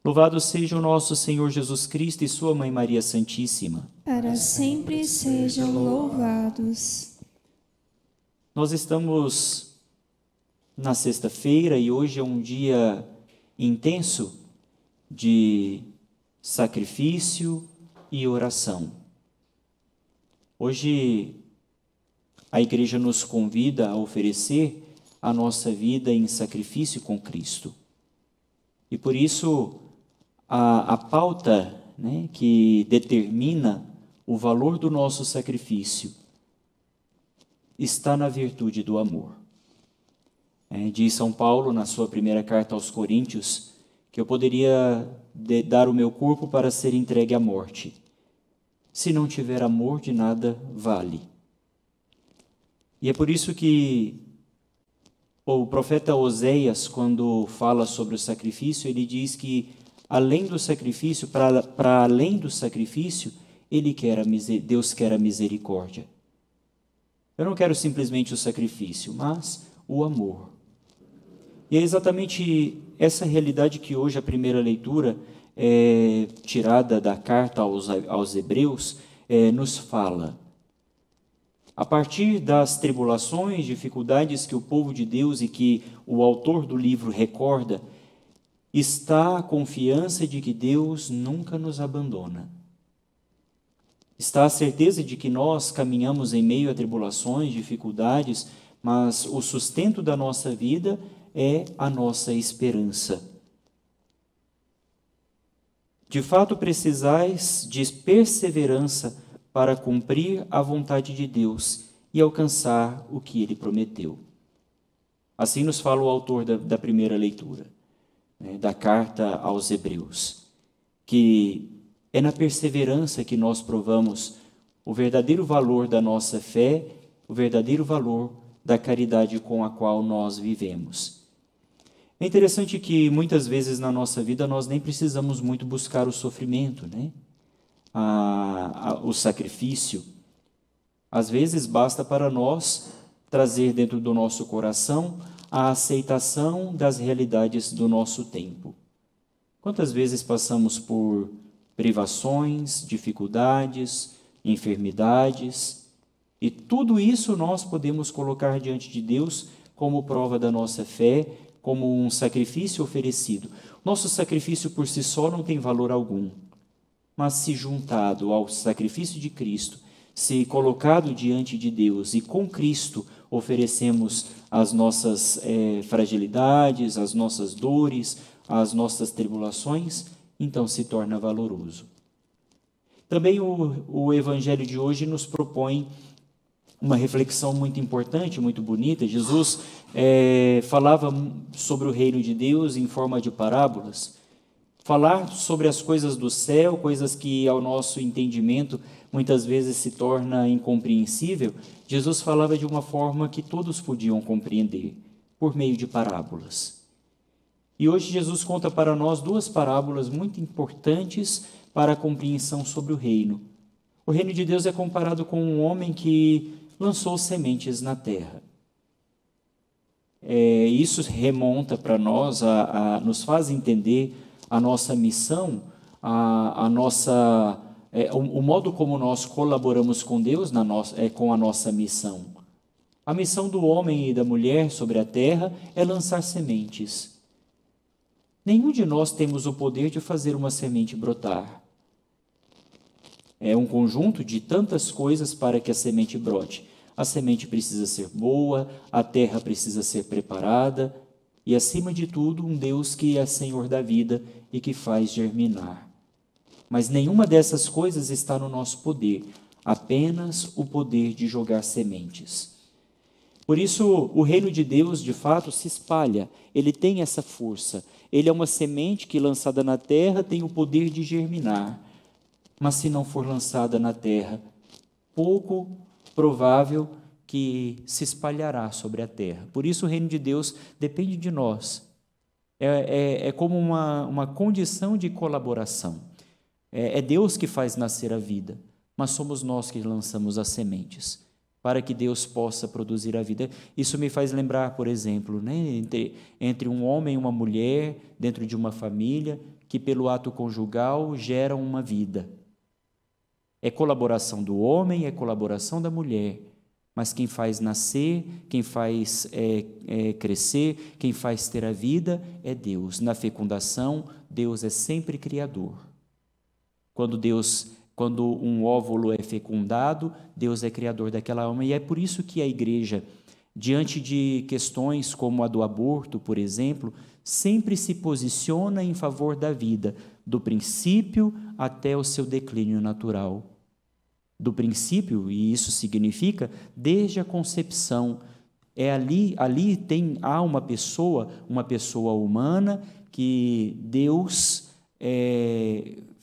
Louvado seja o nosso Senhor Jesus Cristo e sua Mãe Maria Santíssima. Para sempre sejam louvados. Nós estamos na sexta-feira e hoje é um dia intenso de sacrifício e oração. Hoje a Igreja nos convida a oferecer a nossa vida em sacrifício com Cristo. E por isso a pauta, que determina o valor do nosso sacrifício está na virtude do amor. Diz São Paulo, na sua primeira carta aos Coríntios, que eu poderia dar o meu corpo para ser entregue à morte. Se não tiver amor, de nada vale. E é por isso que o profeta Oséias, quando fala sobre o sacrifício, ele diz que além do sacrifício, para além do sacrifício, Deus quer a misericórdia. Eu não quero simplesmente o sacrifício, mas o amor. E é exatamente essa realidade que hoje a primeira leitura, tirada da carta aos Hebreus, nos fala. A partir das tribulações, dificuldades que o povo de Deus e que o autor do livro recorda, está a confiança de que Deus nunca nos abandona. Está a certeza de que nós caminhamos em meio a tribulações, dificuldades, mas o sustento da nossa vida é a nossa esperança. De fato, precisais de perseverança para cumprir a vontade de Deus e alcançar o que Ele prometeu. Assim nos fala o autor da primeira leitura, da carta aos Hebreus, que é na perseverança que nós provamos o verdadeiro valor da nossa fé, o verdadeiro valor da caridade com a qual nós vivemos. É interessante que muitas vezes na nossa vida nós nem precisamos muito buscar o sofrimento, o sacrifício. Às vezes basta para nós trazer dentro do nosso coração a aceitação das realidades do nosso tempo. Quantas vezes passamos por privações, dificuldades, enfermidades, e tudo isso nós podemos colocar diante de Deus como prova da nossa fé, como um sacrifício oferecido. Nosso sacrifício por si só não tem valor algum, mas se juntado ao sacrifício de Cristo, se colocado diante de Deus e com Cristo oferecemos as nossas fragilidades, as nossas dores, as nossas tribulações, então se torna valoroso. Também o Evangelho de hoje nos propõe uma reflexão muito importante, muito bonita. Jesus falava sobre o reino de Deus em forma de parábolas. Falar sobre as coisas do céu, coisas que ao nosso entendimento muitas vezes se torna incompreensível, Jesus falava de uma forma que todos podiam compreender, por meio de parábolas. E hoje Jesus conta para nós duas parábolas muito importantes para a compreensão sobre o reino. O reino de Deus é comparado com um homem que lançou sementes na terra. Isso remonta para nós, nos faz entender a nossa missão, o modo como nós colaboramos com Deus com a nossa missão. A missão do homem e da mulher sobre a terra é lançar sementes. Nenhum de nós temos o poder de fazer uma semente brotar. É um conjunto de tantas coisas para que a semente brote. A semente precisa ser boa, a terra precisa ser preparada e, acima de tudo, um Deus que é Senhor da vida e que faz germinar. Mas nenhuma dessas coisas está no nosso poder, apenas o poder de jogar sementes. Por isso, o reino de Deus, de fato, se espalha, ele tem essa força. Ele é uma semente que, lançada na terra, tem o poder de germinar. Mas se não for lançada na terra, pouco provável que se espalhará sobre a terra. Por isso, o reino de Deus depende de nós. É como uma condição de colaboração. É Deus que faz nascer a vida, mas somos nós que lançamos as sementes para que Deus possa produzir a vida. Isso me faz lembrar, por exemplo, entre um homem e uma mulher, dentro de uma família, que pelo ato conjugal geram uma vida. É colaboração do homem, é colaboração da mulher, mas quem faz nascer, quem faz crescer, quem faz ter a vida é Deus. Na fecundação, Deus é sempre criador. Quando um óvulo é fecundado, Deus é criador daquela alma, e é por isso que a igreja, diante de questões como a do aborto, por exemplo, sempre se posiciona em favor da vida, do princípio até o seu declínio natural. Do princípio, e isso significa desde a concepção, há uma pessoa humana que Deus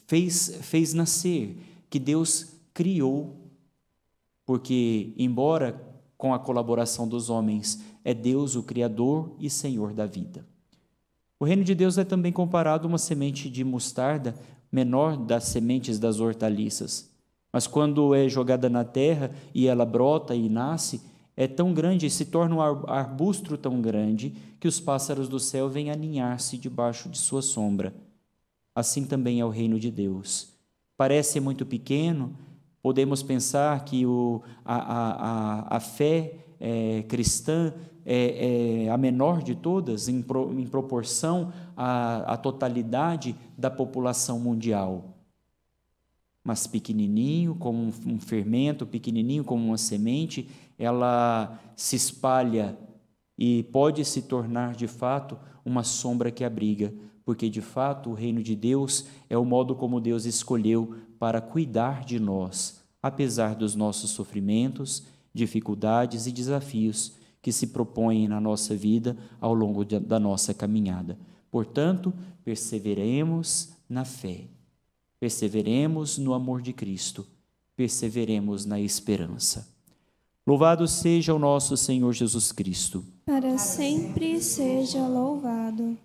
fez nascer, que Deus criou, porque embora com a colaboração dos homens, é Deus o Criador e Senhor da vida. O reino de Deus é também comparado a uma semente de mostarda, menor das sementes das hortaliças. Mas quando é jogada na terra e ela brota e nasce, é tão grande, se torna um arbusto tão grande, que os pássaros do céu vêm aninhar-se debaixo de sua sombra. Assim também é o reino de Deus. Parece muito pequeno, podemos pensar que a fé cristã é a menor de todas, em proporção à totalidade da população mundial. Mas pequenininho, como um fermento, pequenininho como uma semente, ela se espalha e pode se tornar, de fato, uma sombra que abriga, porque, de fato, o reino de Deus é o modo como Deus escolheu para cuidar de nós, apesar dos nossos sofrimentos, dificuldades e desafios que se propõem na nossa vida ao longo da nossa caminhada. Portanto, perseveremos na fé, perseveremos no amor de Cristo, perseveremos na esperança. Louvado seja o nosso Senhor Jesus Cristo. Para sempre seja louvado.